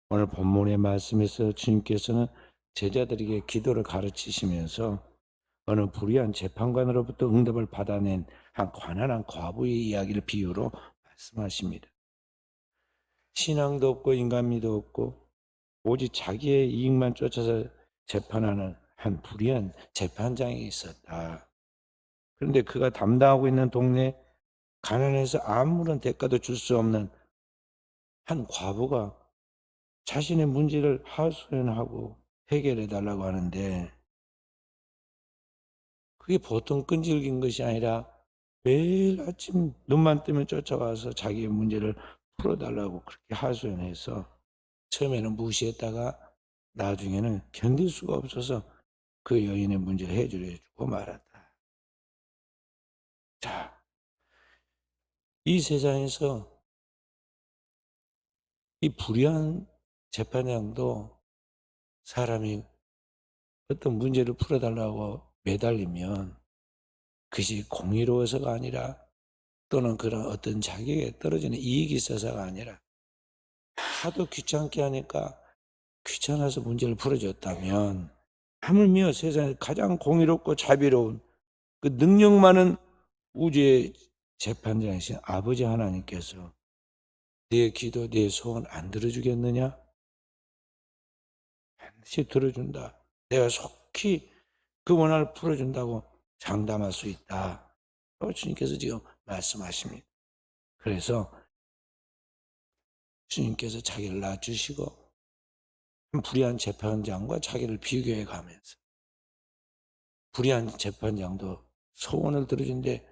오늘 본문의 말씀에서 주님께서는 제자들에게 기도를 가르치시면서 어느 불의한 재판관으로부터 응답을 받아낸 한 가난한 과부의 이야기를 비유로 말씀하십니다. 신앙도 없고 인간미도 없고 오직 자기의 이익만 쫓아서 재판하는 한 불의한 재판장이 있었다. 그런데 그가 담당하고 있는 동네에 가난해서 아무런 대가도 줄 수 없는 한 과부가 자신의 문제를 하소연하고 해결해 달라고 하는데, 그게 보통 끈질긴 것이 아니라 매일 아침 눈만 뜨면 쫓아가서 자기의 문제를 풀어달라고 그렇게 하소연해서 처음에는 무시했다가 나중에는 견딜 수가 없어서 그 여인의 문제를 해결해 주고 말았다. 자, 이 세상에서 이 불의한 재판장도 사람이 어떤 문제를 풀어달라고 매달리면 그것이 공의로워서가 아니라, 또는 그런 어떤 자기에게 떨어지는 이익이 있어서가 아니라 하도 귀찮게 하니까 귀찮아서 문제를 풀어줬다면, 하물며 세상에 가장 공의롭고 자비로운 그 능력 많은 우주의 재판장이신 아버지 하나님께서 내 기도, 내 소원 안 들어주겠느냐? 반드시 들어준다. 내가 속히 그 원한을 풀어준다고 장담할 수 있다. 주님께서 지금 말씀하십니다. 그래서 주님께서 자기를 낮추시고 불의한 재판장과 자기를 비교해 가면서, 불의한 재판장도 소원을 들어준데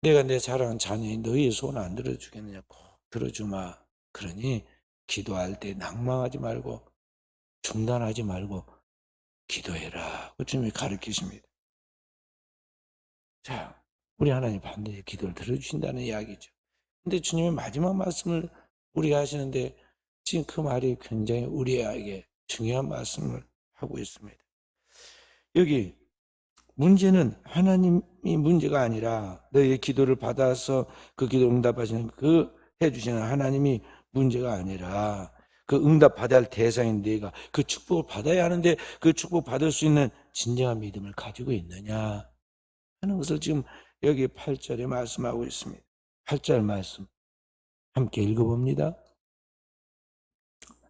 내가 내 사랑하는 자녀인 너희의 소원 안 들어주겠느냐? 꼭 들어주마. 그러니 기도할 때 낭망하지 말고 중단하지 말고 기도해라. 주님이 가르치십니다. 자, 우리 하나님 반드시 기도를 들어주신다는 이야기죠. 근데 주님의 마지막 말씀을 우리가 하시는데 지금 그 말이 굉장히 우리에게 중요한 말씀을 하고 있습니다. 여기 문제는 하나님이 문제가 아니라 너희의 기도를 받아서 그 기도 응답하시는 그 해주시는 하나님이 문제가 아니라 그 응답 받아야 할 대상인 너희가 그 축복을 받아야 하는데 그 축복 받을 수 있는 진정한 믿음을 가지고 있느냐 하는 것을 지금 여기 8절에 말씀하고 있습니다. 8절 말씀 함께 읽어봅니다.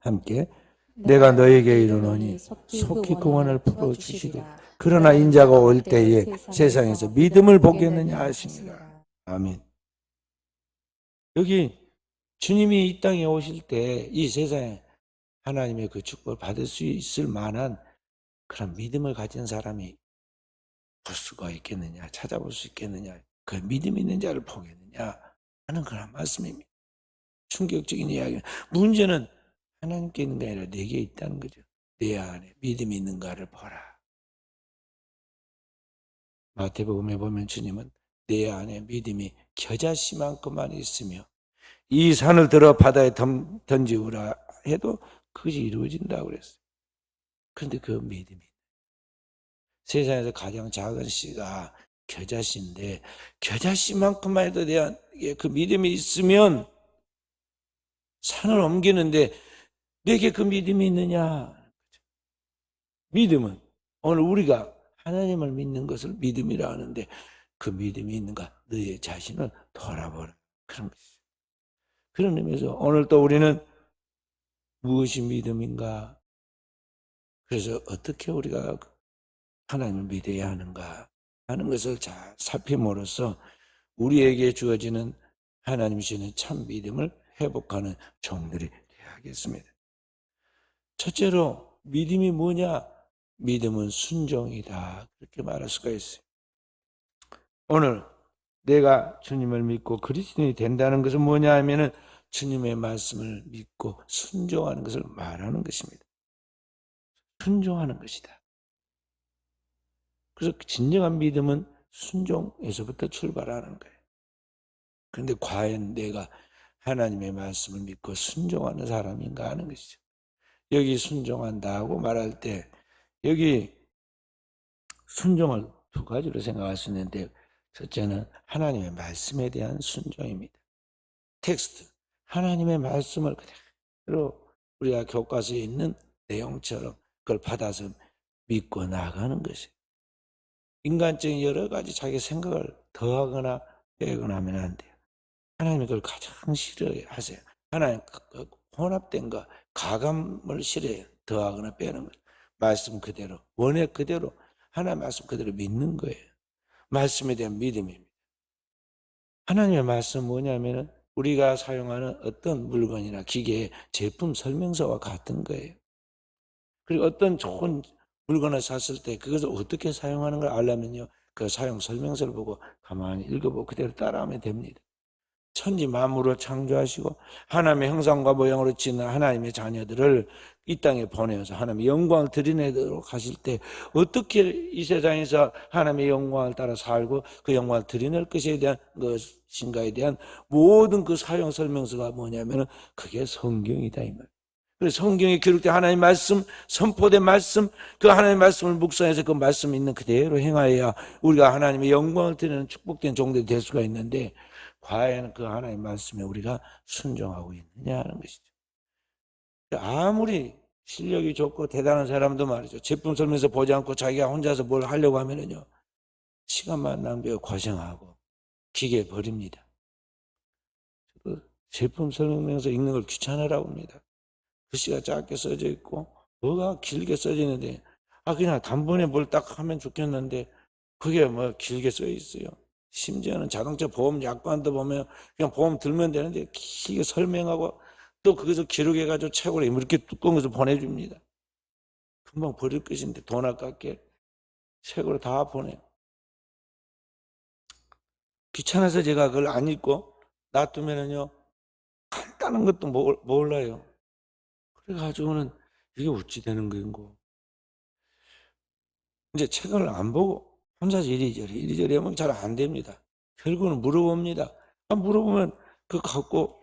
함께. 내가 너에게 이르노니 속히 그 원을 풀어주시리라. 그러나 인자가 올 때에 세상에서 믿음을 보겠느냐 하시니라. 아멘. 여기 주님이 이 땅에 오실 때 이 세상에 하나님의 그 축복을 받을 수 있을 만한 그런 믿음을 가진 사람이 볼 수가 있겠느냐, 찾아볼 수 있겠느냐, 그 믿음 있는 자를 보겠느냐 하는 그런 말씀입니다. 충격적인 이야기는, 문제는 하나님께 있는 게 아니라 내게 있다는 거죠. 내 안에 믿음이 있는가를 보라. 마태복음에 보면 주님은 내 안에 믿음이 겨자씨만큼만 있으며 이 산을 들어 바다에 던지우라 해도 그것이 이루어진다고 그랬어요. 그런데 그 믿음이, 세상에서 가장 작은 씨가 겨자씨인데 겨자씨만큼만 해도 내 안에 그 믿음이 있으면 산을 옮기는데 내게 그 믿음이 있느냐? 믿음은 오늘 우리가 하나님을 믿는 것을 믿음이라 하는데 그 믿음이 있는가? 너의 자신을 돌아보라. 그런 것이죠. 그런 의미에서 오늘 또 우리는 무엇이 믿음인가? 그래서 어떻게 우리가 하나님을 믿어야 하는가 하는 것을 잘 살핌으로써 우리에게 주어지는 하나님 주시는 참 믿음을 회복하는 종들이 되어야겠습니다. 첫째로 믿음이 뭐냐? 믿음은 순종이다. 그렇게 말할 수가 있어요. 오늘 내가 주님을 믿고 그리스도인이 된다는 것은 뭐냐 하면은 주님의 말씀을 믿고 순종하는 것을 말하는 것입니다. 순종하는 것이다. 그래서 진정한 믿음은 순종에서부터 출발하는 거예요. 그런데 과연 내가 하나님의 말씀을 믿고 순종하는 사람인가 하는 것이죠. 여기 순종한다고 말할 때 여기 순종을 두 가지로 생각할 수 있는데, 첫째는 하나님의 말씀에 대한 순종입니다. 텍스트, 하나님의 말씀을 그대로 우리가 교과서에 있는 내용처럼 그걸 받아서 믿고 나가는 것이에요. 인간적인 여러 가지 자기 생각을 더하거나 빼거나 하면 안 돼요. 하나님이 그걸 가장 싫어하세요. 하나님 혼합된 거, 가감을 싫어해요. 더하거나 빼는 거. 말씀 그대로, 원액 그대로, 하나님 말씀 그대로 믿는 거예요. 말씀에 대한 믿음입니다. 하나님의 말씀 뭐냐면은 우리가 사용하는 어떤 물건이나 기계의 제품 설명서와 같은 거예요. 그리고 어떤 좋은 물건을 샀을 때 그것을 어떻게 사용하는 걸 알려면요, 그 사용 설명서를 보고 가만히 읽어보고 그대로 따라하면 됩니다. 천지 만물을 창조하시고 하나님의 형상과 모양으로 지은 하나님의 자녀들을 이 땅에 보내어서 하나님의 영광을 드러내도록 하실 때 어떻게 이 세상에서 하나님의 영광을 따라 살고 그 영광을 드러낼 것에 대한 것인가에 대한 모든 그 사용 설명서가 뭐냐면은 그게 성경이다 이 말. 그래서 성경에 기록된 하나님의 말씀, 선포된 말씀, 그 하나님의 말씀을 묵상해서 그 말씀 있는 그대로 행하여야 우리가 하나님의 영광을 드리는 축복된 종들이 될 수가 있는데, 과연 그 하나님의 말씀에 우리가 순종하고 있느냐 하는 것이죠. 아무리 실력이 좋고 대단한 사람도 말이죠, 제품 설명서 보지 않고 자기가 혼자서 뭘 하려고 하면은요, 시간만 낭비하고 고생하고 기계 버립니다. 제품 설명서 읽는 걸 귀찮으라고 합니다. 글씨가 작게 써져 있고 뭐가 길게 써져 있는데, 그냥 단번에 뭘 딱 하면 좋겠는데 그게 뭐 길게 써 있어요. 심지어는 자동차 보험 약관도 보면 그냥 보험 들면 되는데 길게 설명하고 또 거기서 기록해가지고 책으로 이렇게 두꺼운 것을 보내줍니다. 금방 버릴 것인데 돈 아깝게 책으로 다 보내요. 귀찮아서 제가 그걸 안 읽고 놔두면은요, 간단한 것도 몰라요. 그래가지고는 이게 어찌 되는 거인고. 이제 책을 안 보고 혼자서 이리저리 하면 잘 안 됩니다. 결국은 물어봅니다. 물어보면 그 갖고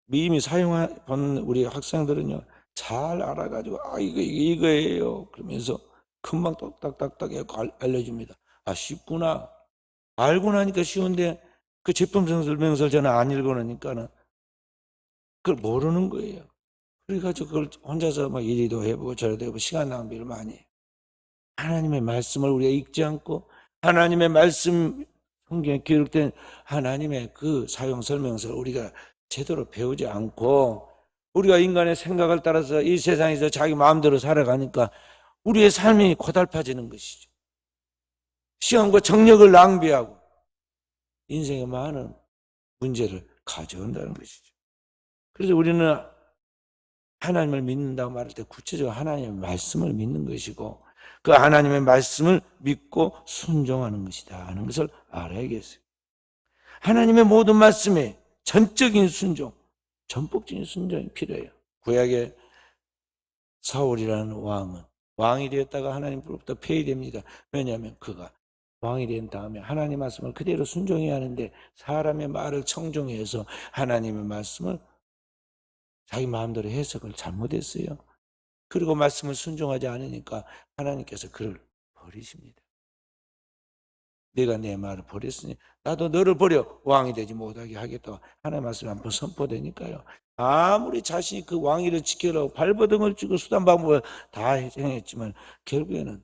미리 사용하는 우리 학생들은요, 잘 알아가지고 이거예요 그러면서 금방 똑딱딱딱 알려줍니다. 쉽구나. 알고 나니까 쉬운데 그 제품 설명서를 저는 안 읽어놓으니까는 그걸 모르는 거예요. 그래가지고 그걸 혼자서 막 이리도 해보고 저리도 해보고 시간 낭비를 많이 해요. 하나님의 말씀을 우리가 읽지 않고 하나님의 말씀, 성경에 기록된 하나님의 그 사용 설명서를 우리가 제대로 배우지 않고 우리가 인간의 생각을 따라서 이 세상에서 자기 마음대로 살아가니까 우리의 삶이 고달파지는 것이죠. 시간과 정력을 낭비하고 인생에 많은 문제를 가져온다는 것이죠. 그래서 우리는 하나님을 믿는다고 말할 때 구체적으로 하나님의 말씀을 믿는 것이고 그 하나님의 말씀을 믿고 순종하는 것이다 하는 것을 알아야겠어요. 하나님의 모든 말씀에 전적인 순종, 전폭적인 순종이 필요해요. 구약의 사울이라는 왕은 왕이 되었다가 하나님으로부터 폐위됩니다. 왜냐하면 그가 왕이 된 다음에 하나님 말씀을 그대로 순종해야 하는데 사람의 말을 청종해서 하나님의 말씀을 자기 마음대로 해석을 잘못했어요. 그리고 말씀을 순종하지 않으니까 하나님께서 그를 버리십니다. 내가 내 말을 버렸으니 나도 너를 버려 왕이 되지 못하게 하겠다고 하나님 말씀이 한번 선포되니까요. 아무리 자신이 그 왕위를 지키려고 발버둥을 치고 수단 방법을 다 행했지만 결국에는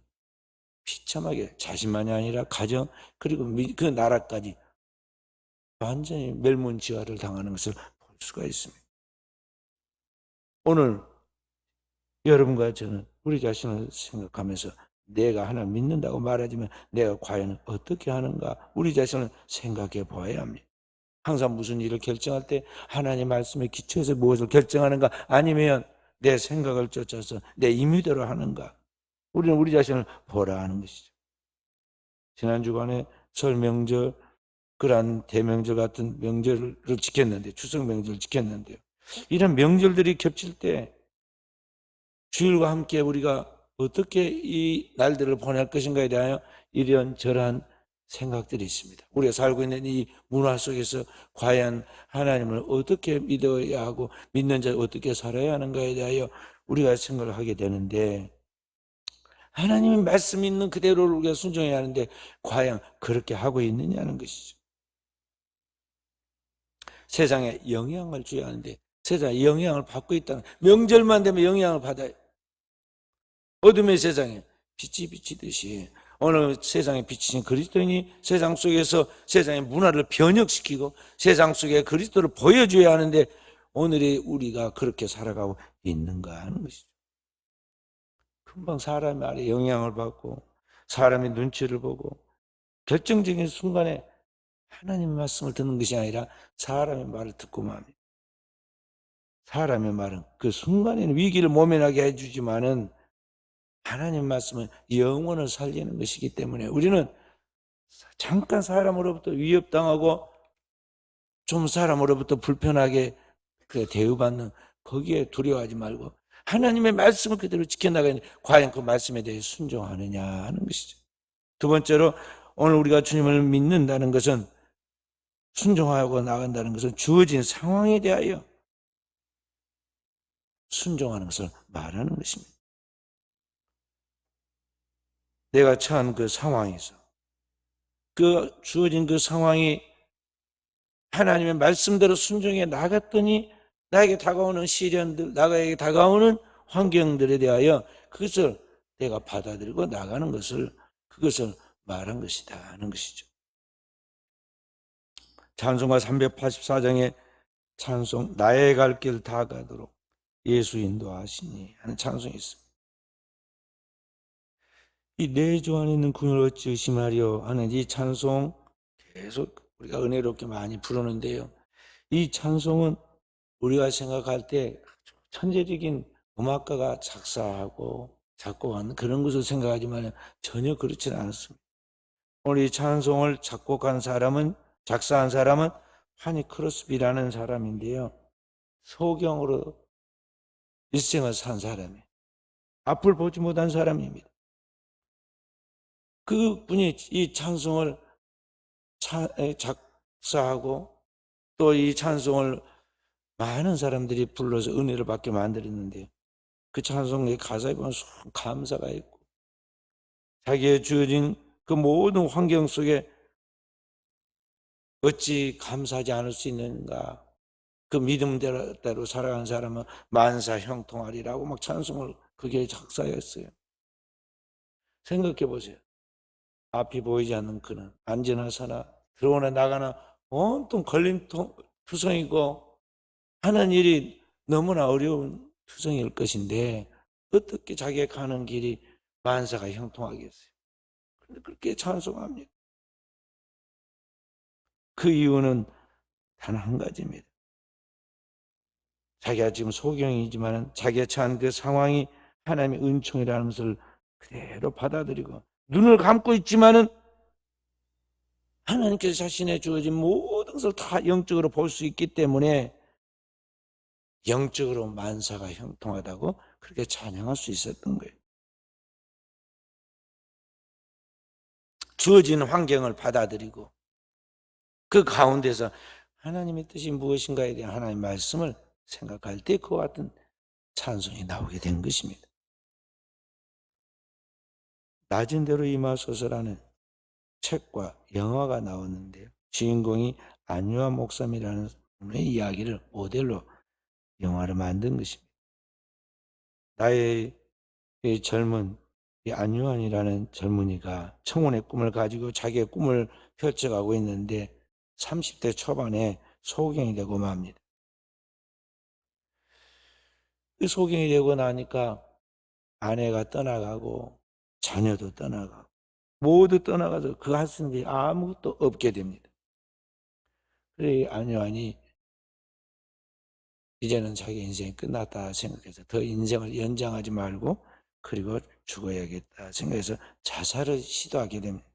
비참하게 자신만이 아니라 가정 그리고 그 나라까지 완전히 멸문지화를 당하는 것을 볼 수가 있습니다. 오늘 여러분과 저는 우리 자신을 생각하면서 내가 하나님 믿는다고 말하지만 내가 과연 어떻게 하는가 우리 자신을 생각해 보아야 합니다. 항상 무슨 일을 결정할 때 하나님 말씀에 기초해서 무엇을 결정하는가 아니면 내 생각을 쫓아서 내 임의대로 하는가 우리는 우리 자신을 보라 하는 것이죠. 지난 주간에 설 명절 그러한 대명절 같은 명절을 지켰는데 추석 명절을 지켰는데요. 이런 명절들이 겹칠 때 주일과 함께 우리가 어떻게 이 날들을 보낼 것인가에 대하여 이런저런 생각들이 있습니다. 우리가 살고 있는 이 문화 속에서 과연 하나님을 어떻게 믿어야 하고 믿는 자 어떻게 살아야 하는가에 대하여 우리가 생각을 하게 되는데 하나님의 말씀 있는 그대로를 우리가 순종해야 하는데 과연 그렇게 하고 있느냐는 것이죠. 세상에 영향을 줘야 하는데 세상에 영향을 받고 있다는, 명절만 되면 영향을 받아요. 어둠의 세상에 빛이 비치듯이 오늘 세상에 비치신 그리스도인이 세상 속에서 세상의 문화를 변혁시키고 세상 속에 그리스도를 보여줘야 하는데, 오늘의 우리가 그렇게 살아가고 있는가 하는 것이죠. 금방 사람의 말에 영향을 받고 사람의 눈치를 보고 결정적인 순간에 하나님의 말씀을 듣는 것이 아니라 사람의 말을 듣고만 합니다. 사람의 말은 그 순간에는 위기를 모면하게 해주지만은 하나님 말씀은 영혼을 살리는 것이기 때문에 우리는 잠깐 사람으로부터 위협당하고 좀 사람으로부터 불편하게 대우받는 거기에 두려워하지 말고 하나님의 말씀을 그대로 지켜나가는, 과연 그 말씀에 대해 순종하느냐 하는 것이죠. 두 번째로, 오늘 우리가 주님을 믿는다는 것은, 순종하고 나간다는 것은 주어진 상황에 대하여 순종하는 것을 말하는 것입니다. 내가 처한 그 상황에서, 그 주어진 그 상황이 하나님의 말씀대로 순종해 나갔더니 나에게 다가오는 시련들, 나에게 다가오는 환경들에 대하여 그것을 내가 받아들이고 나가는 것을, 그것을 말한 것이다 하는 것이죠. 찬송가 384장에 찬송, 나의 갈 길 다 가도록 예수 인도하시니 하는 찬송이 있습니다. 이 내 주 안에 있는 군을 어찌 의심하려 하는 이 찬송 계속 우리가 은혜롭게 많이 부르는데요. 이 찬송은 우리가 생각할 때 천재적인 음악가가 작사하고 작곡하는 그런 것을 생각하지만 전혀 그렇지는 않습니다. 오늘 이 찬송을 작곡한 사람은, 작사한 사람은 하니 크로스비라는 사람인데요. 소경으로 일생을 산 사람이에요. 앞을 보지 못한 사람입니다. 그분이 이 찬송을 작사하고 또 이 찬송을 많은 사람들이 불러서 은혜를 받게 만들었는데, 그 찬송의 가사에 보면 감사가 있고 자기의 주어진 그 모든 환경 속에 어찌 감사하지 않을 수 있는가, 그 믿음대로 살아가는 사람은 만사 형통하리라고 막 찬송을 그게 작사했어요. 생각해 보세요. 앞이 보이지 않는 그는 앉으나 서나 들어오나 나가나 온통 걸림투성이고 하는 일이 너무나 어려운 투성일 것인데 어떻게 자기가 가는 길이 만사가 형통하겠어요? 그런데 그렇게 찬송합니다. 그 이유는 단 한 가지입니다. 자기가 지금 소경이지만 자기가 처한 그 상황이 하나님의 은총이라는 것을 그대로 받아들이고, 눈을 감고 있지만은 하나님께서 자신의 주어진 모든 것을 다 영적으로 볼 수 있기 때문에 영적으로 만사가 형통하다고 그렇게 찬양할 수 있었던 거예요. 주어진 환경을 받아들이고 그 가운데서 하나님의 뜻이 무엇인가에 대한 하나님의 말씀을 생각할 때 그와 같은 찬송이 나오게 된 것입니다. 낮은 대로 임하소서라는 책과 영화가 나왔는데요. 주인공이 안유아 목사님이라는 분의 이야기를 모델로 영화를 만든 것입니다. 나의 젊은 안유아이라는 젊은이가 청혼의 꿈을 가지고 자기의 꿈을 펼쳐가고 있는데 30대 초반에 소경이 되고 맙니다. 그 소경이 되고 나니까 아내가 떠나가고 자녀도 떠나가고 모두 떠나가서 그 할 수 있는 게 아무것도 없게 됩니다. 그래 안유아이 이제는 자기 인생이 끝났다 생각해서 더 인생을 연장하지 말고 그리고 죽어야겠다 생각해서 자살을 시도하게 됩니다.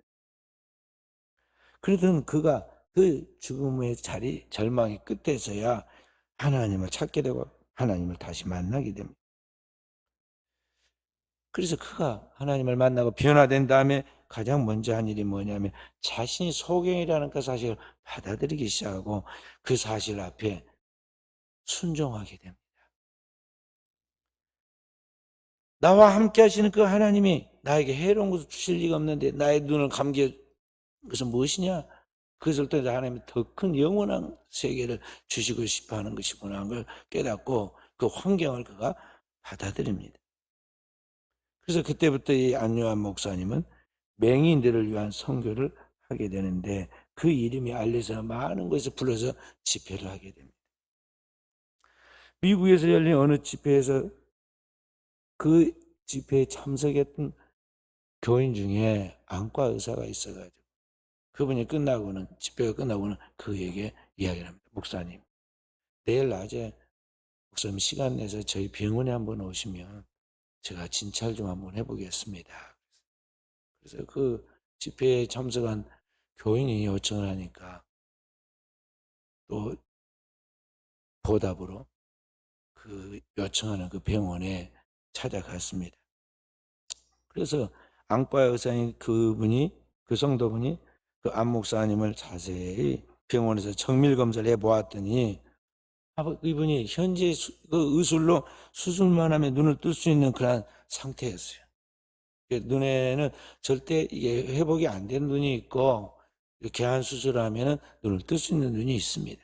그러던 그가 그 죽음의 자리, 절망의 끝에서야 하나님을 찾게 되고 하나님을 다시 만나게 됩니다. 그래서 그가 하나님을 만나고 변화된 다음에 가장 먼저 한 일이 뭐냐면 자신이 소경이라는 그 사실을 받아들이기 시작하고 그 사실 앞에 순종하게 됩니다. 나와 함께 하시는 그 하나님이 나에게 해로운 것을 주실 리가 없는데 나의 눈을 감겨, 그것은 무엇이냐? 그것을 통해서 하나님이 더 큰 영원한 세계를 주시고 싶어 하는 것이구나 하는 걸 깨닫고 그 환경을 그가 받아들입니다. 그래서 그때부터 이 안요한 목사님은 맹인들을 위한 선교를 하게 되는데 그 이름이 알려져 많은 곳에서 불러서 집회를 하게 됩니다. 미국에서 열린 어느 집회에서 그 집회에 참석했던 교인 중에 안과 의사가 있어가지고 그분이 끝나고는 집회가 끝나고는 그에게 이야기를 합니다. 목사님, 내일 낮에 목사님 시간 내서 저희 병원에 한번 오시면 제가 진찰 좀 한번 해보겠습니다. 그래서 그 집회에 참석한 교인이 요청을 하니까 또 보답으로 그 요청하는 그 병원에 찾아갔습니다. 그래서 안과 의사인 그 성도분이 그 안 목사님을 자세히 병원에서 정밀 검사를 해보았더니 이분이 현재 그 의술로 수술만 하면 눈을 뜰 수 있는 그런 상태였어요. 눈에는 절대 이게 회복이 안 되는 눈이 있고 개안 수술을 하면 눈을 뜰 수 있는 눈이 있습니다.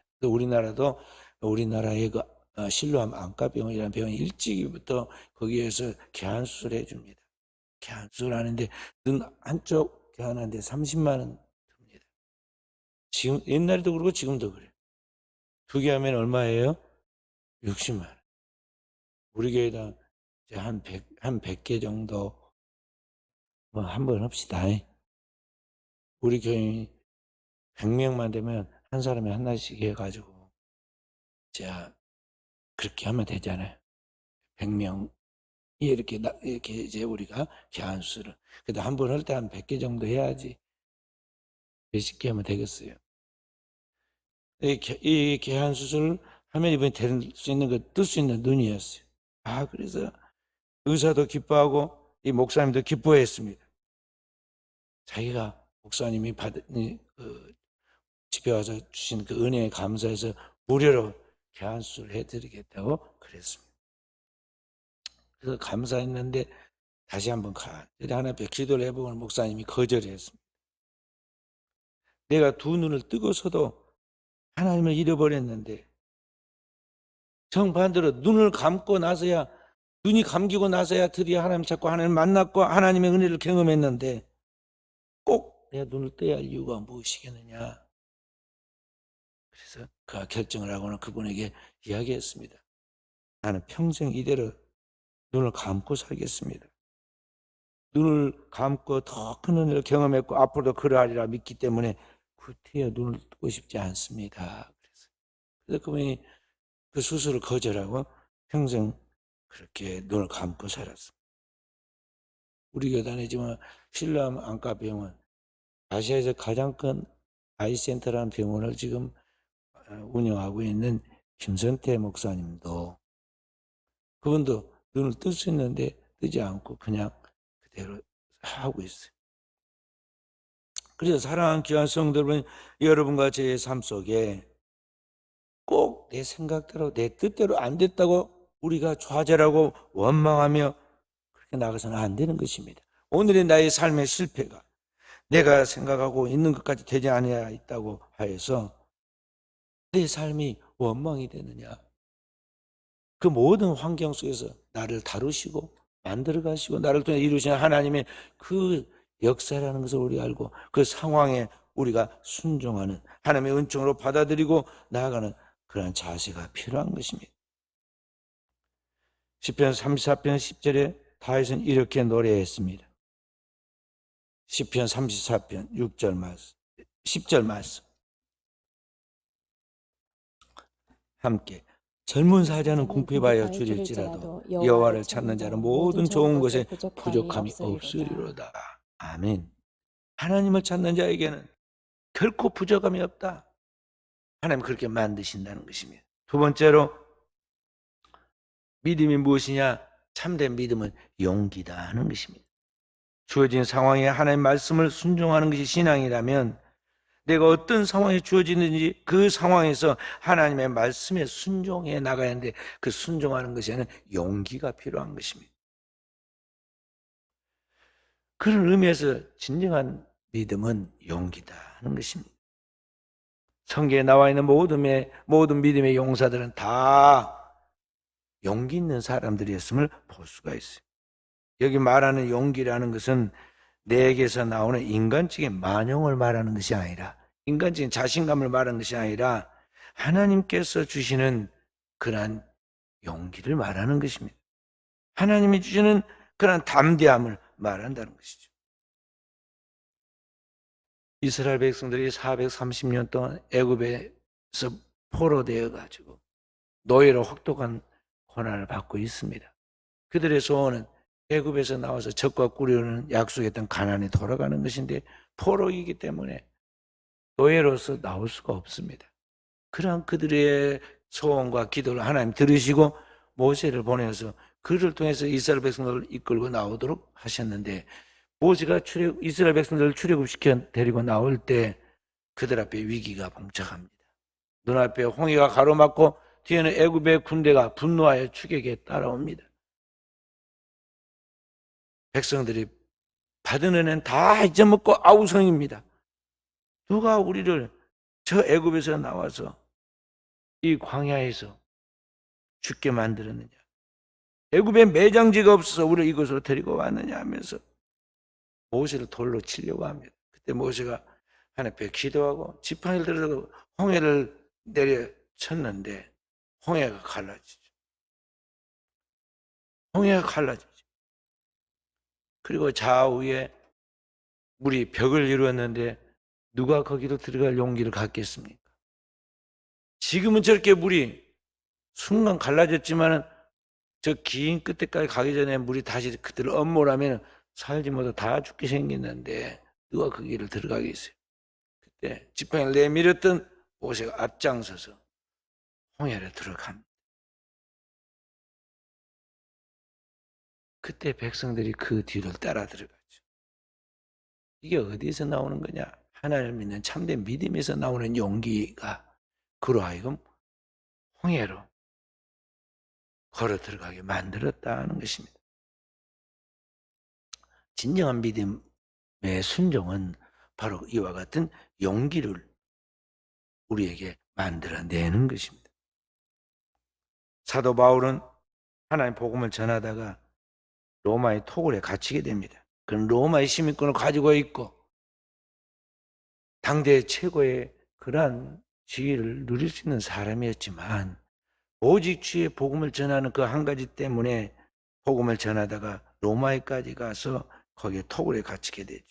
우리나라의 그 실로암 안과병원이라는 병원이 일찍이부터 거기에서 개안 수술을 해줍니다. 개안 수술 하는데 눈 한쪽 개안하는데 30만 원 듭니다. 지금 옛날에도 그렇고 지금도 그래요. 두 개 하면 얼마예요? 60만 원. 우리 교회당 한 100개 정도 한번 합시다. 우리 교회 100명만 되면 한 사람이 하나씩 해가지고 자 그렇게 하면 되잖아요. 100명 이렇게 이제 우리가 개안수를 그래도 한 번 할 때 한 100개 정도 해야지 몇십 개 하면 되겠어요. 이 개안수술을 하면 이번에 될 수 있는 뜰 수 있는 눈이었어요. 그래서 의사도 기뻐하고 이 목사님도 기뻐했습니다. 자기가 목사님이 받은 그 집에 와서 주신 그 은혜에 감사해서 무료로 개안수술을 해드리겠다고 그랬습니다. 그래서 감사했는데 다시 한번 하나님 앞에 기도를 해보면 목사님이 거절했습니다. 내가 두 눈을 뜨고서도 하나님을 잃어버렸는데 정반대로 눈을 감고 나서야 눈이 감기고 나서야 드디어 하나님 찾고 하나님 만났고 하나님의 은혜를 경험했는데 꼭 내가 눈을 떠야 할 이유가 무엇이겠느냐. 그래서 그가 결정을 하고는 그분에게 이야기했습니다. 나는 평생 이대로 눈을 감고 살겠습니다. 눈을 감고 더 큰 은혜를 경험했고 앞으로도 그러하리라 믿기 때문에 구태여 눈을 뜨고 싶지 않습니다. 그래서 그분이 그 수술을 거절하고 평생 그렇게 눈을 감고 살았습니다. 우리 교단이지만 신람 안과병원, 아시아에서 가장 큰 아이센터라는 병원을 지금 운영하고 있는 김선태 목사님도 그분도 눈을 뜰 수 있는데 뜨지 않고 그냥 그대로 하고 있어요. 그래서 사랑하는 귀한 성도 여러분, 여러분과 제 삶 속에 꼭 내 생각대로 내 뜻대로 안 됐다고 우리가 좌절하고 원망하며 그렇게 나가서는 안 되는 것입니다. 오늘의 나의 삶의 실패가 내가 생각하고 있는 것까지 되지 않아야 있다고 하여서 내 삶이 원망이 되느냐. 그 모든 환경 속에서 나를 다루시고 만들어 가시고 나를 통해 이루시는 하나님의 그 역사라는 것을 우리 알고 그 상황에 우리가 순종하는 하나님의 은총으로 받아들이고 나아가는 그러한 자세가 필요한 것입니다. 시편 34편 10절에 다윗은 이렇게 노래했습니다. 시편 34편 6절 말씀 10절 말씀 함께 젊은 사자는 궁핍하여 줄일지라도 여호와를 찾는 자는 모든 좋은 것에 부족함이 없으리로다. 아멘. 하나님을 찾는 자에게는 결코 부족함이 없다. 하나님 그렇게 만드신다는 것입니다. 두 번째로 믿음이 무엇이냐? 참된 믿음은 용기다 하는 것입니다. 주어진 상황에 하나님의 말씀을 순종하는 것이 신앙이라면 내가 어떤 상황에 주어지는지 그 상황에서 하나님의 말씀에 순종해 나가야 하는데 그 순종하는 것에는 용기가 필요한 것입니다. 그런 의미에서 진정한 믿음은 용기다 하는 것입니다. 성경에 나와 있는 모든 믿음의 용사들은 다 용기 있는 사람들이었음을 볼 수가 있어요. 여기 말하는 용기라는 것은 내게서 나오는 인간적인 만용을 말하는 것이 아니라, 인간적인 자신감을 말하는 것이 아니라 하나님께서 주시는 그러한 용기를 말하는 것입니다. 하나님이 주시는 그러한 담대함을 말한다는 것이죠. 이스라엘 백성들이 430년 동안 애굽에서 포로되어 가지고 노예로 혹독한 고난을 받고 있습니다. 그들의 소원은 애굽에서 나와서 적과 꿀이오는 약속했던 가나안에 돌아가는 것인데 포로이기 때문에 노예로서 나올 수가 없습니다. 그러한 그들의 소원과 기도를 하나님 들으시고 모세를 보내서 그를 통해서 이스라엘 백성들을 이끌고 나오도록 하셨는데, 모세가 이스라엘 백성들을 출애굽시켜 데리고 나올 때 그들 앞에 위기가 봉착합니다. 눈앞에 홍해가 가로막고 뒤에는 애굽의 군대가 분노하여 추격에 따라옵니다. 백성들이 받은 은혜는 다 잊어먹고 아우성입니다. 누가 우리를 저 애굽에서 나와서 이 광야에서 죽게 만들었느냐, 애굽에 매장지가 없어서 우리를 이곳으로 데리고 왔느냐 하면서 모세를 돌로 치려고 합니다. 그때 모세가 하나님 앞에 기도하고 지팡이를 들어서 홍해를 내려쳤는데 홍해가 갈라지죠. 홍해가 갈라지죠. 그리고 좌우에 물이 벽을 이루었는데 누가 거기로 들어갈 용기를 갖겠습니까? 지금은 저렇게 물이 순간 갈라졌지만은 저 긴 끝에까지 가기 전에 물이 다시 그들을 엄몰하면 살지 못해 다 죽게 생겼는데 누가 그 길을 들어가겠어요? 그때 지팡이를 내밀었던 모세가 앞장서서 홍해를 들어갑니다. 그때 백성들이 그 뒤를 따라 들어가죠. 이게 어디서 나오는 거냐? 하나님을 믿는 참된 믿음에서 나오는 용기가 그로 하여금 홍해로 걸어 들어가게 만들었다는 것입니다. 진정한 믿음의 순종은 바로 이와 같은 용기를 우리에게 만들어내는 것입니다. 사도 바울은 하나님의 복음을 전하다가 로마의 토굴에 갇히게 됩니다. 그는 로마의 시민권을 가지고 있고 당대 최고의 그러한 지위를 누릴 수 있는 사람이었지만 오직 주의 복음을 전하는 그 한 가지 때문에 복음을 전하다가 로마에까지 가서 거기에 토굴에 갇히게 되죠.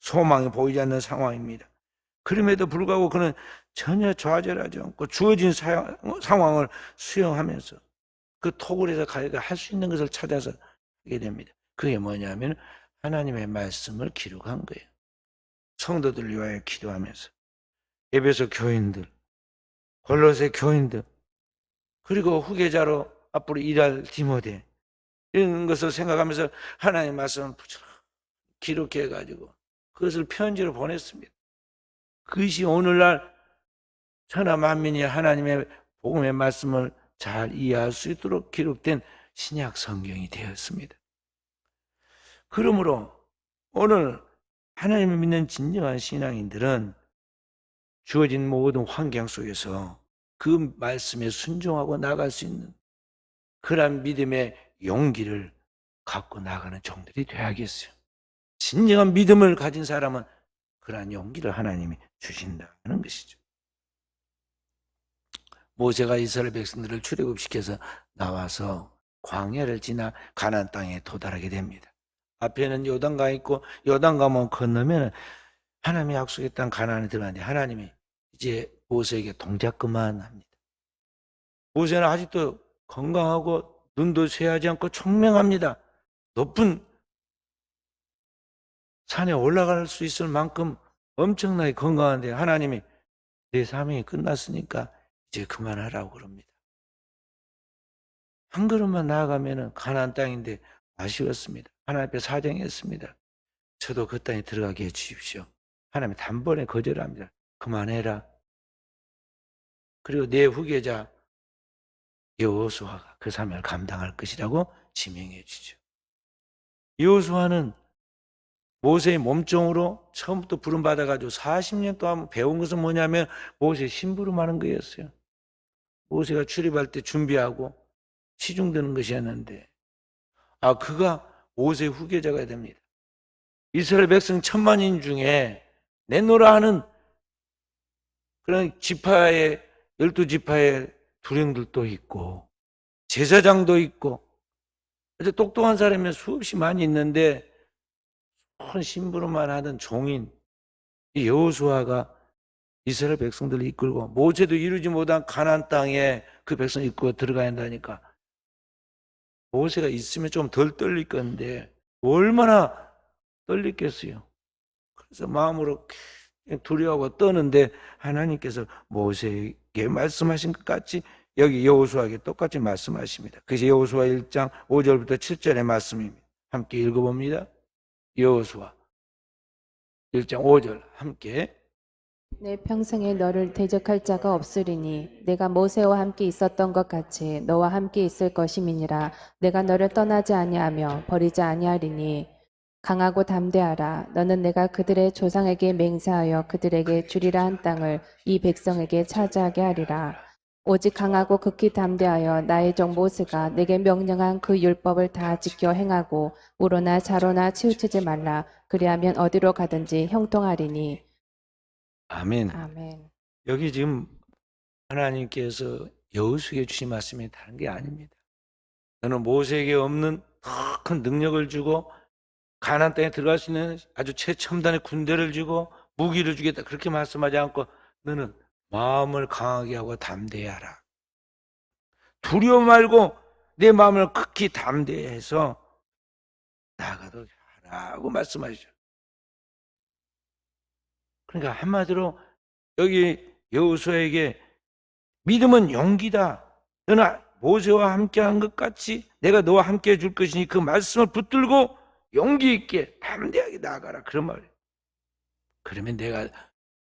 소망이 보이지 않는 상황입니다. 그럼에도 불구하고 그는 전혀 좌절하지 않고 주어진 상황을 수용하면서 그 토굴에서 할 수 있는 것을 찾아서 하게 됩니다. 그게 뭐냐면 하나님의 말씀을 기록한 거예요. 성도들 위하여 기도하면서 에베소 교인들, 골로새 교인들, 그리고 후계자로 앞으로 일할 디모데, 이런 것을 생각하면서 하나님의 말씀을 기록해가지고 그것을 편지로 보냈습니다. 그것이 오늘날 천하 만민이 하나님의 복음의 말씀을 잘 이해할 수 있도록 기록된 신약 성경이 되었습니다. 그러므로 오늘 하나님을 믿는 진정한 신앙인들은 주어진 모든 환경 속에서 그 말씀에 순종하고 나갈 수 있는 그러한 믿음의 용기를 갖고 나가는 종들이 되어야겠어요. 진정한 믿음을 가진 사람은 그러한 용기를 하나님이 주신다는 것이죠. 모세가 이스라엘 백성들을 출애굽시켜서 나와서 광야를 지나 가나안 땅에 도달하게 됩니다. 앞에는 요단강이 있고 요단강만 건너면 하나님이 약속했던 가나안에 들어가는데 하나님이 이제 모세에게 동작 그만합니다. 모세는 아직도 건강하고 눈도 쇠하지 않고 총명합니다. 높은 산에 올라갈 수 있을 만큼 엄청나게 건강한데 하나님이 내 사명이 끝났으니까 이제 그만하라고 그럽니다. 한 걸음만 나아가면 가나안 땅인데 아쉬웠습니다. 하나님 앞에 사정했습니다. 저도 그 땅에 들어가게 해 주십시오. 하나님이 단번에 거절합니다. 그만해라. 그리고 내 후계자 여호수아가 그 사명을 감당할 것이라고 지명해 주죠. 여호수아는 모세의 몸종으로 처음부터 부름받아가지고 40년 동안 배운 것은 뭐냐면 모세의 심부름하는 거였어요. 모세가 출입할 때 준비하고 시중 드는 것이었는데 그가 모세의 후계자가 됩니다. 이스라엘 백성 1000만인 중에 내노라 하는 그런 지파의 12지파의 두령들도 있고 제사장도 있고 아주 똑똑한 사람이 수없이 많이 있는데 큰 심부름만 하던 종인 이 여호수아가 이스라엘 백성들을 이끌고 모세도 이루지 못한 가나안 땅에 그 백성 이끌고 들어가야 한다니까 모세가 있으면 좀 덜 떨릴 건데 얼마나 떨리겠어요. 그래서 마음으로 두려워하고 떠는데 하나님께서 모세에게 말씀하신 것 같이 여기 여호수아에게 똑같이 말씀하십니다. 그것이 여호수아 1장 5절부터 7절의 말씀입니다. 함께 읽어봅니다. 여호수아 1장 5절 함께. 내 평생에 너를 대적할 자가 없으리니 내가 모세와 함께 있었던 것 같이 너와 함께 있을 것임이니라. 내가 너를 떠나지 아니하며 버리지 아니하리니 강하고 담대하라. 너는 내가 그들의 조상에게 맹세하여 그들에게 주리라 한 땅을 이 백성에게 차지하게 하리라. 오직 강하고 극히 담대하여 나의 종 모세가 내게 명령한 그 율법을 다 지켜 행하고 우로나 좌로나 치우치지 말라. 그리하면 어디로 가든지 형통하리니. 아멘. 아멘. 여기 지금 하나님께서 여호수아에게 주신 말씀이 다른 게 아닙니다. 너는 모세에게 없는 큰 능력을 주고 가나안 땅에 들어갈 수 있는 아주 최첨단의 군대를 주고 무기를 주겠다 그렇게 말씀하지 않고 너는 마음을 강하게 하고 담대하라. 두려워 말고 내 마음을 극히 담대해서 나아가도록 하라고 말씀하시죠. 그러니까 한마디로 여기 여호수아에게 믿음은 용기다. 너는 모세와 함께한 것 같이 내가 너와 함께 해줄 것이니 그 말씀을 붙들고 용기 있게 담대하게 나아가라. 그런 말이에요. 그러면 내가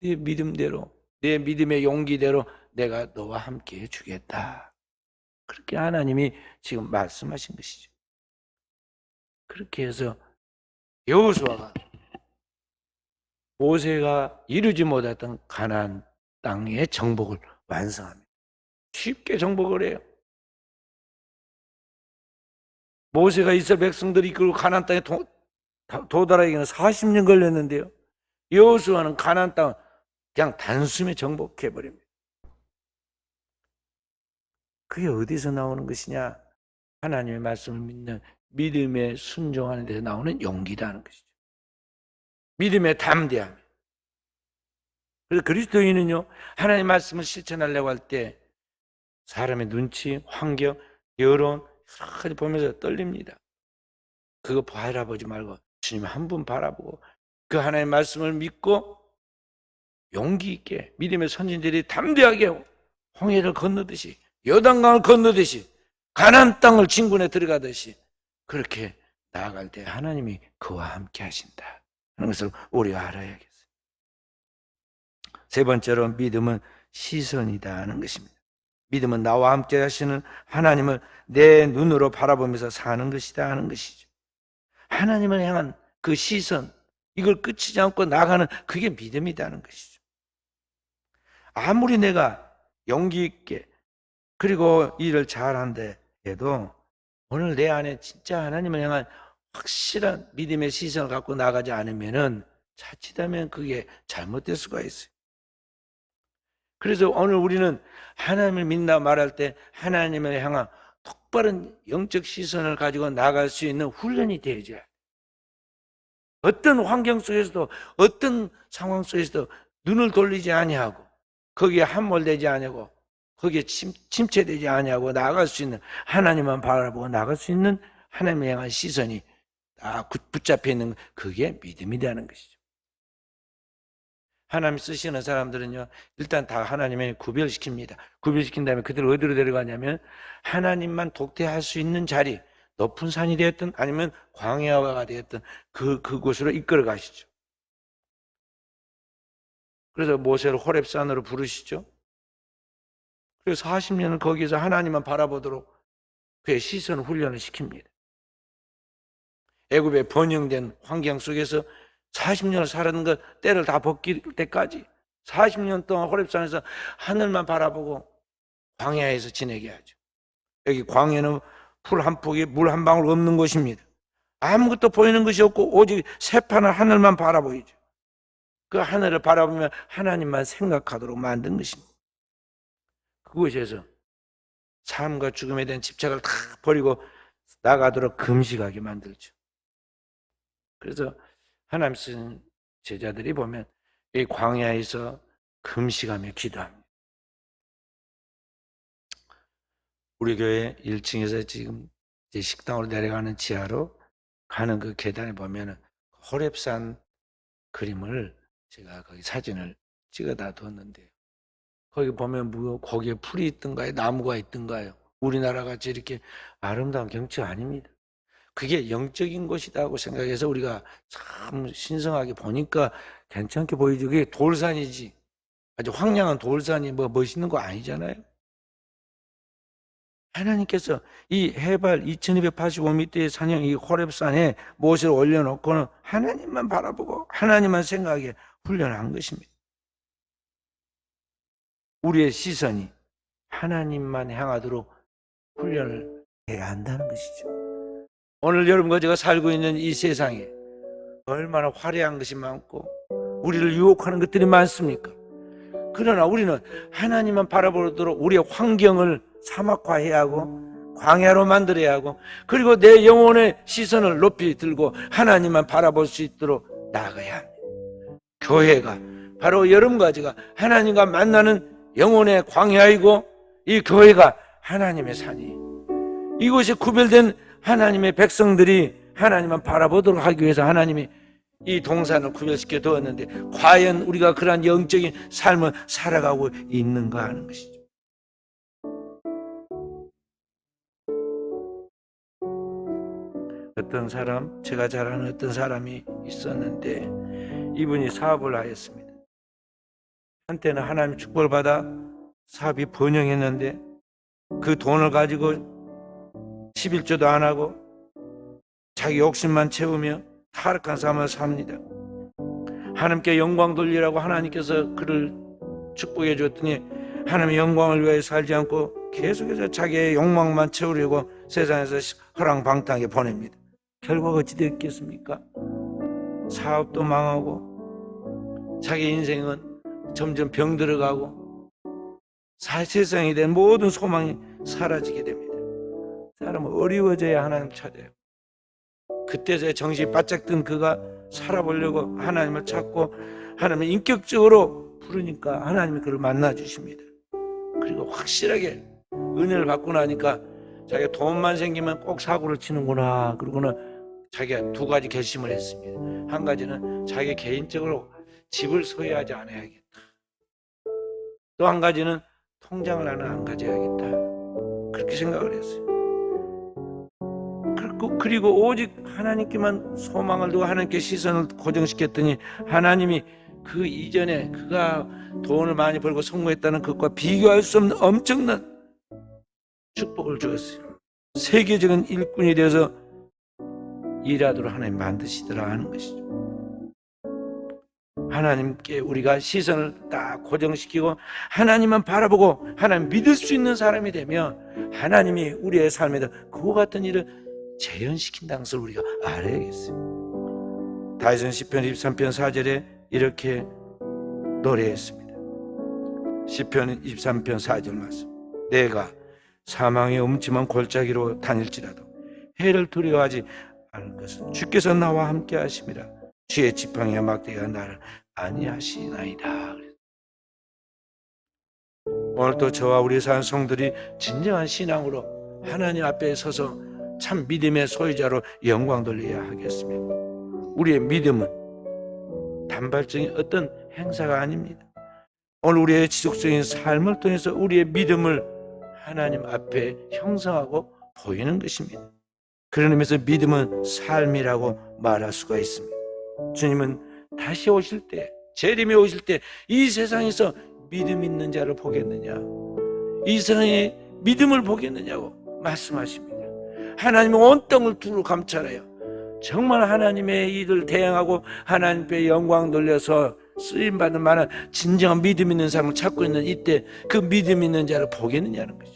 네 믿음대로 내 믿음의 용기대로 내가 너와 함께 해주겠다. 그렇게 하나님이 지금 말씀하신 것이죠. 그렇게 해서 여호수아가 모세가 이루지 못했던 가나안 땅의 정복을 완성합니다. 쉽게 정복을 해요. 모세가 이스라엘 백성들이 이끌고 가나안 땅에 도달하기는 40년 걸렸는데요. 여호수아는 가나안 땅을 그냥 단숨에 정복해 버립니다. 그게 어디서 나오는 것이냐? 하나님의 말씀을 믿는 믿음에 순종하는 데서 나오는 용기라는 것이죠. 믿음의 담대함. 그래서 그리스도인은요, 하나님의 말씀을 실천하려고 할 때 사람의 눈치, 환경, 여론 여러 가지 보면서 떨립니다. 그거 바라보지 말고 주님 한 분 바라보고 그 하나님의 말씀을 믿고 용기 있게 믿음의 선진들이 담대하게 홍해를 건너듯이 요단강을 건너듯이 가나안 땅을 진군에 들어가듯이 그렇게 나아갈 때 하나님이 그와 함께 하신다 하는 것을 우리가 알아야겠어요. 세 번째로 믿음은 시선이다 하는 것입니다. 믿음은 나와 함께 하시는 하나님을 내 눈으로 바라보면서 사는 것이다 하는 것이죠. 하나님을 향한 그 시선, 이걸 끝이지 않고 나가는 그게 믿음이라는 것이죠. 아무리 내가 용기 있게 그리고 일을 잘한다 해도 오늘 내 안에 진짜 하나님을 향한 확실한 믿음의 시선을 갖고 나가지 않으면은 자칫하면 그게 잘못될 수가 있어요. 그래서 오늘 우리는 하나님을 믿나 말할 때 하나님을 향한 똑바른 영적 시선을 가지고 나갈 수 있는 훈련이 되어져야 돼요. 어떤 환경 속에서도 어떤 상황 속에서도 눈을 돌리지 아니하고 거기에 함몰되지 아니하고 거기에 침체되지 아니하고 나아갈 수 있는 하나님만 바라보고 나아갈 수 있는 하나님을 향한 시선이 다 붙잡혀 있는 그게 믿음이라는 것이죠. 하나님 쓰시는 사람들은요 일단 다 하나님의 구별시킵니다. 구별시킨 다음에 그들을 어디로 데려가냐면 하나님만 독대할 수 있는 자리, 높은 산이 되었든 아니면 광야가 되었든 그곳으로 이끌어 가시죠. 그래서 모세를 호렙산으로 부르시죠. 그래서 40년을 거기서 하나님만 바라보도록 그의 시선 훈련을 시킵니다. 애굽의 번영된 환경 속에서 40년을 살았는 것 때를 다 벗길 때까지 40년 동안 호렙산에서 하늘만 바라보고 광야에서 지내게 하죠. 여기 광야는 풀 한 폭에 물 한 방울 없는 곳입니다. 아무것도 보이는 것이 없고 오직 새파란 하늘만 바라보이죠. 그 하늘을 바라보면 하나님만 생각하도록 만든 것입니다. 그곳에서 삶과 죽음에 대한 집착을 다 버리고 나가도록 금식하게 만들죠. 그래서 하나님 쓰는 제자들이 보면 이 광야에서 금식하며 기도합니다. 우리 교회 1층에서 지금 이제 식당으로 내려가는 지하로 가는 그 계단에 보면 호렙산 그림을 제가 거기 사진을 찍어다 뒀는데요. 거기 보면 뭐 거기에 풀이 있던가요? 나무가 있던가요? 우리나라 같이 이렇게 아름다운 경치가 아닙니다. 그게 영적인 것이라고 생각해서 우리가 참 신성하게 보니까 괜찮게 보이죠. 그게 돌산이지. 아주 황량한 돌산이 뭐 멋있는 거 아니잖아요. 하나님께서 이 해발 2285m의 산형 이 호렙산에 무엇을 올려놓고는 하나님만 바라보고 하나님만 생각하게 훈련한 것입니다. 우리의 시선이 하나님만 향하도록 훈련을 해야 한다는 것이죠. 오늘 여러분과 제가 살고 있는 이 세상에 얼마나 화려한 것이 많고 우리를 유혹하는 것들이 많습니까? 그러나 우리는 하나님만 바라보도록 우리의 환경을 사막화해야 하고 광야로 만들어야 하고 그리고 내 영혼의 시선을 높이 들고 하나님만 바라볼 수 있도록 나아가야 합니다. 교회가 바로 여러분과 제가 하나님과 만나는 영혼의 광야이고 이 교회가 하나님의 산이 이곳에 구별된 하나님의 백성들이 하나님만 바라보도록 하기 위해서 하나님이 이 동산을 구별시켜 두었는데 과연 우리가 그러한 영적인 삶을 살아가고 있는가 하는 것이죠. 어떤 사람, 제가 잘 아는 어떤 사람이 있었는데 이분이 사업을 하였습니다. 한때는 하나님 축복을 받아 사업이 번영했는데 그 돈을 가지고 11조도 안 하고 자기 욕심만 채우며 타락한 삶을 삽니다. 하나님께 영광 돌리라고 하나님께서 그를 축복해 줬더니 하나님의 영광을 위해 살지 않고 계속해서 자기의 욕망만 채우려고 세상에서 허랑방탕하게 보냅니다. 결과가 어찌 됐겠습니까? 사업도 망하고 자기 인생은 점점 병들어가고 세상에 대한 모든 소망이 사라지게 됩니다. 사람은 어려워져야 하나님 찾아요. 그때서야 정신이 바짝 든 그가 살아보려고 하나님을 찾고 하나님을 인격적으로 부르니까 하나님이 그를 만나주십니다. 그리고 확실하게 은혜를 받고 나니까 자기가 돈만 생기면 꼭 사고를 치는구나. 그러고는 자기가 두 가지 결심을 했습니다. 한 가지는 자기 개인적으로 집을 소유하지 않아야겠다. 또 한 가지는 통장을 하나 안 가져야겠다. 그렇게 생각을 했어요. 그리고 오직 하나님께만 소망을 두고 하나님께 시선을 고정시켰더니 하나님이 그 이전에 그가 돈을 많이 벌고 성공했다는 것과 비교할 수 없는 엄청난 축복을 주었어요. 세계적인 일꾼이 되어서 일하도록 하나님 만드시더라 하는 것이죠. 하나님께 우리가 시선을 딱 고정시키고 하나님만 바라보고 하나님 믿을 수 있는 사람이 되면 하나님이 우리의 삶에도 그와 같은 일을 재현시킨다는 것을 우리가 알아야겠어요. 다윗은 시편 23편 4절에 이렇게 노래했습니다. 시편 23편 4절 말씀. 내가 사망의 음침한 골짜기로 다닐지라도 해를 두려워하지 않을 것은 주께서 나와 함께 하심이라. 주의 지팡이와 막대기가 나를 안위하시나이다. 오늘도 저와 우리 사는 성들이 진정한 신앙으로 하나님 앞에 서서 참 믿음의 소유자로 영광 돌려야 하겠습니다. 우리의 믿음은 단발적인 어떤 행사가 아닙니다. 오늘 우리의 지속적인 삶을 통해서 우리의 믿음을 하나님 앞에 형성하고 보이는 것입니다. 그런 의미에서 믿음은 삶이라고 말할 수가 있습니다. 주님은 다시 오실 때, 재림이 오실 때 이 세상에서 믿음 있는 자를 보겠느냐, 이 세상에 믿음을 보겠느냐고 말씀하십니다. 하나님은 온 땅을 두루 감찰하여 정말 하나님의 일을 대행하고 하나님께 영광 돌려서 쓰임받는 많은 진정한 믿음 있는 사람을 찾고 있는 이때 그 믿음 있는 자를 보겠느냐는 거죠.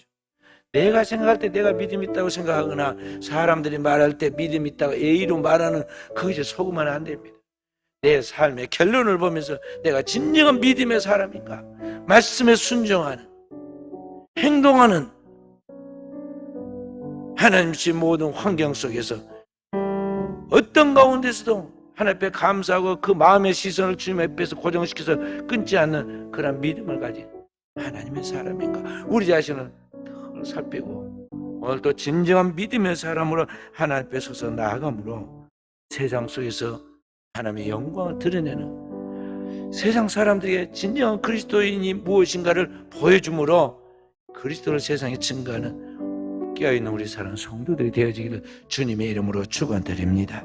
내가 생각할 때 내가 믿음 있다고 생각하거나 사람들이 말할 때 믿음 있다고 예의로 말하는 그것에 속으면 안 됩니다. 내 삶의 결론을 보면서 내가 진정한 믿음의 사람인가, 말씀에 순종하는, 행동하는, 하나님 씨 모든 환경 속에서 어떤 가운데서도 하나님 앞에 감사하고 그 마음의 시선을 주님 앞에서 고정시켜서 끊지 않는 그런 믿음을 가진 하나님의 사람인가, 우리 자신을 살피고 오늘 또 진정한 믿음의 사람으로 하나님 앞에 서서 나아감으로 세상 속에서 하나님의 영광을 드러내는, 세상 사람들에게 진정한 그리스도인이 무엇인가를 보여줌으로 그리스도를 세상에 증거하는 깨어있는 우리 사랑 성도들이 되어지기를 주님의 이름으로 축원드립니다.